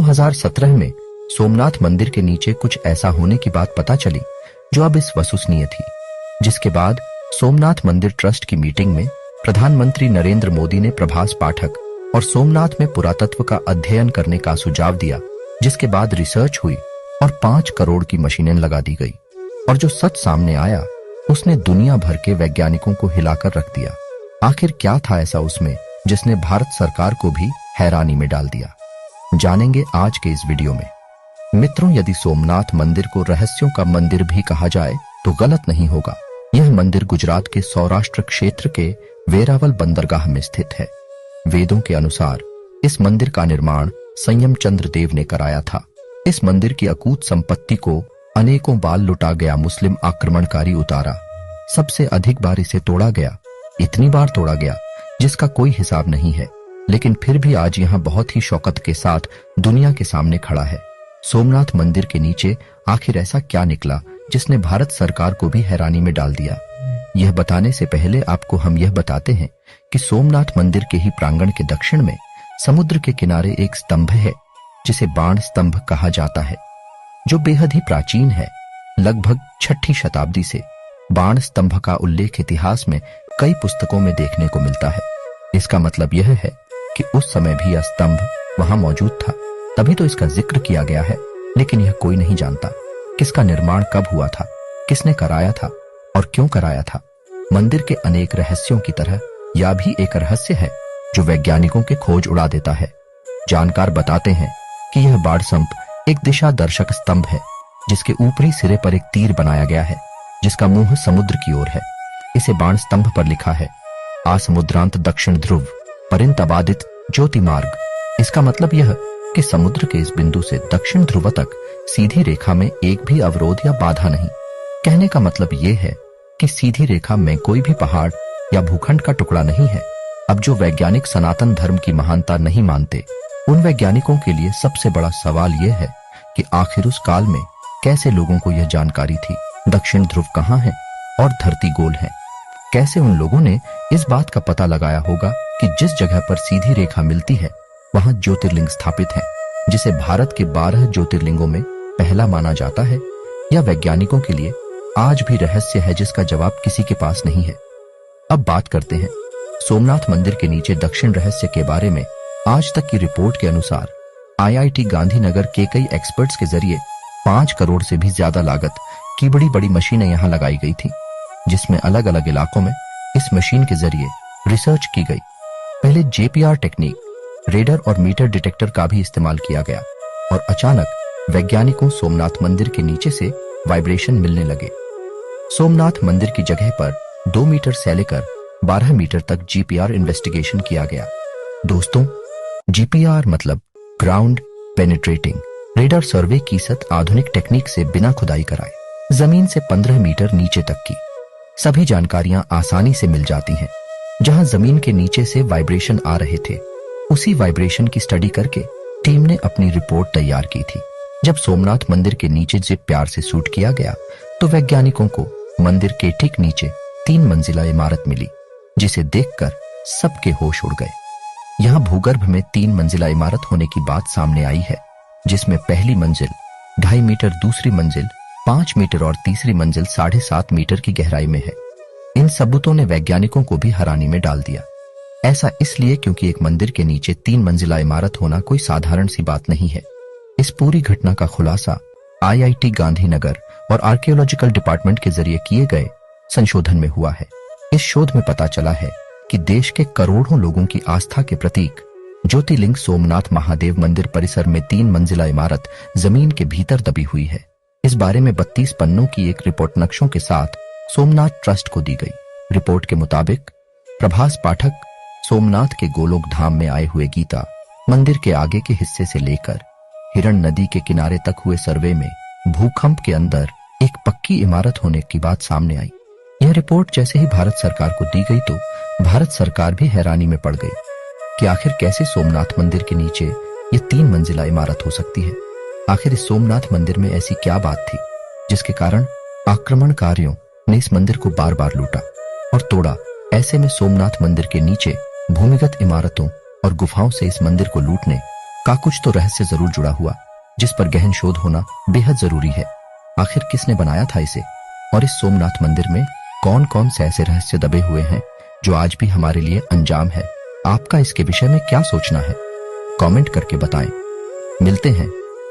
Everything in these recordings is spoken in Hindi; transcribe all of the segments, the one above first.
2017 में सोमनाथ मंदिर के नीचे कुछ ऐसा होने की बात पता चली जो अब इस विश्वसनीय थी, जिसके बाद सोमनाथ मंदिर ट्रस्ट की मीटिंग में प्रधानमंत्री नरेंद्र मोदी ने प्रभास पाठक और सोमनाथ में पुरातत्व का अध्ययन करने का सुझाव दिया, जिसके बाद रिसर्च हुई और 5 करोड़ की मशीनें लगा दी गई और जो सच सामने आया उसने दुनिया भर के वैज्ञानिकों को हिलाकर रख दिया। आखिर क्या था ऐसा उसमें जिसने भारत सरकार को भी हैरानी में डाल दिया, जानेंगे आज के इस वीडियो में। मित्रों, यदि सोमनाथ मंदिर को रहस्यों का मंदिर भी कहा जाए तो गलत नहीं होगा। यह मंदिर गुजरात के सौराष्ट्र क्षेत्र के वेरावल बंदरगाह में स्थित है। वेदों के अनुसार इस मंदिर का निर्माण संयम चंद्र देव ने कराया था। इस मंदिर की अकूत संपत्ति को अनेकों बार लुटा गया मुस्लिम आक्रमणकारी उतारा। सबसे अधिक बार इसे तोड़ा गया, इतनी बार तोड़ा गया जिसका कोई हिसाब नहीं है, लेकिन फिर भी आज यहां बहुत ही शौकत के साथ दुनिया के सामने खड़ा है। सोमनाथ मंदिर के नीचे आखिर ऐसा क्या निकला जिसने भारत सरकार को भी हैरानी में डाल दिया। यह बताने से पहले आपको हम यह बताते हैं कि सोमनाथ मंदिर के ही प्रांगण के दक्षिण में समुद्र के किनारे एक स्तंभ है जिसे बाण स्तंभ कहा जाता है, जो बेहद ही प्राचीन है। लगभग 6ठी शताब्दी से बाण स्तंभ का उल्लेख इतिहास में कई पुस्तकों में देखने को मिलता है। इसका मतलब यह है कि उस समय भी यह स्तंभ वहां मौजूद था, तभी तो इसका जिक्र किया गया है। लेकिन यह कोई नहीं जानता किसका निर्माण कब हुआ था, किसने कराया था और क्यों कराया था। मंदिर के अनेक रहस्यों की तरह यह भी एक रहस्य है जो वैज्ञानिकों के खोज उड़ा देता है। जानकार बताते हैं कि यह बाण स्तंभ एक दिशा दर्शक स्तंभ है जिसके ऊपरी सिरे पर एक तीर बनाया गया है जिसका मुंह समुद्र की ओर है। इसे बाण स्तंभ पर लिखा है आसमुद्रांत दक्षिण ध्रुव परिंतबादित ज्योति मार्ग। इसका मतलब यह कि समुद्र के इस बिंदु से दक्षिण ध्रुव तक सीधी रेखा में एक भी अवरोध या बाधा नहीं। कहने का मतलब यह है कि सीधी रेखा में कोई भी पहाड़ या भूखंड का टुकड़ा नहीं है। अब जो वैज्ञानिक सनातन धर्म की महानता नहीं मानते, उन वैज्ञानिकों के लिए सबसे बड़ा सवाल यह है कि आखिर उस काल में कैसे लोगों को यह जानकारी थी दक्षिण ध्रुव कहाँ है और धरती गोल है। कैसे उन लोगों ने इस बात का पता लगाया होगा कि जिस जगह पर सीधी रेखा मिलती है वहां ज्योतिर्लिंग स्थापित है, जिसे भारत के 12 ज्योतिर्लिंगों में पहला माना जाता है। यह वैज्ञानिकों के लिए आज भी रहस्य है जिसका जवाब किसी के पास नहीं है। अब बात करते हैं सोमनाथ मंदिर के नीचे दक्षिण रहस्य के बारे में। आज तक की रिपोर्ट के अनुसार IIT गांधीनगर के कई एक्सपर्ट्स के जरिए 5 करोड़ से भी ज्यादा लागत की बड़ी बड़ी मशीनें यहां लगाई गई थी, जिसमें अलग अलग इलाकों में इस मशीन के जरिए रिसर्च की गई। पहले JPR टेक्निक, रेडर और मीटर डिटेक्टर का भी इस्तेमाल किया गया और अचानक वैज्ञानिकों सोमनाथ मंदिर के नीचे से वाइब्रेशन मिलने लगे। सोमनाथ मंदिर की जगह पर 2 मीटर से लेकर 12 मीटर तक GPR इन्वेस्टिगेशन किया गया। दोस्तों, GPR मतलब ग्राउंड पेनिट्रेटिंग रेडर सर्वे की आधुनिक टेक्निक से बिना खुदाई कराए जमीन से 15 मीटर नीचे तक की सभी जानकारियां आसानी से मिल जाती हैं। जहां जमीन के नीचे से वाइब्रेशन आ रहे थे, उसी वाइब्रेशन की स्टडी करके टीम ने अपनी रिपोर्ट तैयार की थी। जब सोमनाथ मंदिर के नीचे से प्यार से शूट किया गया तो वैज्ञानिकों को मंदिर के ठीक नीचे 3 मंजिला इमारत मिली, जिसे देखकर सबके होश उड़ गए। यहाँ भूगर्भ में 3 मंजिला इमारत होने की बात सामने आई है, जिसमें पहली मंजिल 2.5 मीटर, दूसरी मंजिल 5 मीटर और तीसरी मंजिल 7.5 मीटर की गहराई में है। इन सबूतों ने वैज्ञानिकों को भी हैरानी में डाल दिया। ऐसा इसलिए क्योंकि एक मंदिर के नीचे 3 मंजिला इमारत होना कोई साधारण सी बात नहीं है। इस पूरी घटना का खुलासा IIT गांधीनगर और आर्कियोलॉजिकल डिपार्टमेंट के जरिए किए गए संशोधन में हुआ है। इस शोध में पता चला है कि देश के करोड़ों लोगों की आस्था के प्रतीक ज्योतिर्लिंग सोमनाथ महादेव मंदिर परिसर में 3 मंजिला इमारत जमीन के भीतर दबी हुई है। इस बारे में 32 पन्नों की एक रिपोर्ट नक्शों के साथ सोमनाथ ट्रस्ट को दी गई। रिपोर्ट के मुताबिक प्रभास पाठक सोमनाथ के गोलोक धाम में आए हुए गीता मंदिर के आगे के हिस्से से लेकर हिरण नदी के किनारे तक हुए सर्वे में भूकंप के अंदर एक पक्की इमारत होने की बात सामने आई। यह रिपोर्ट जैसे ही भारत सरकार को दी गई तो भारत सरकार भी हैरानी में पड़ गई कि आखिर कैसे सोमनाथ मंदिर के नीचे ये 3 मंजिला इमारत हो सकती है। आखिर इस सोमनाथ मंदिर में ऐसी क्या बात थी जिसके कारण आक्रमणकारियों ने इस मंदिर को बार बार लूटा और तोड़ा। ऐसे में सोमनाथ मंदिर के नीचे भूमिगत इमारतों और गुफाओं से इस मंदिर को लूटने का कुछ तो रहस्य जरूर जुड़ा हुआ, जिस पर गहन शोध होना बेहद जरूरी है। आखिर किसने बनाया था इसे, और इस सोमनाथ मंदिर में कौन कौन से ऐसे रहस्य दबे हुए हैं जो आज भी हमारे लिए अनजान है। आपका इसके विषय में क्या सोचना है, कमेंट करके बताएं। मिलते हैं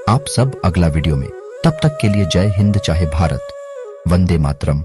आप सब अगला वीडियो में। तब तक के लिए जय हिंद, चाहे भारत, वंदे मातरम।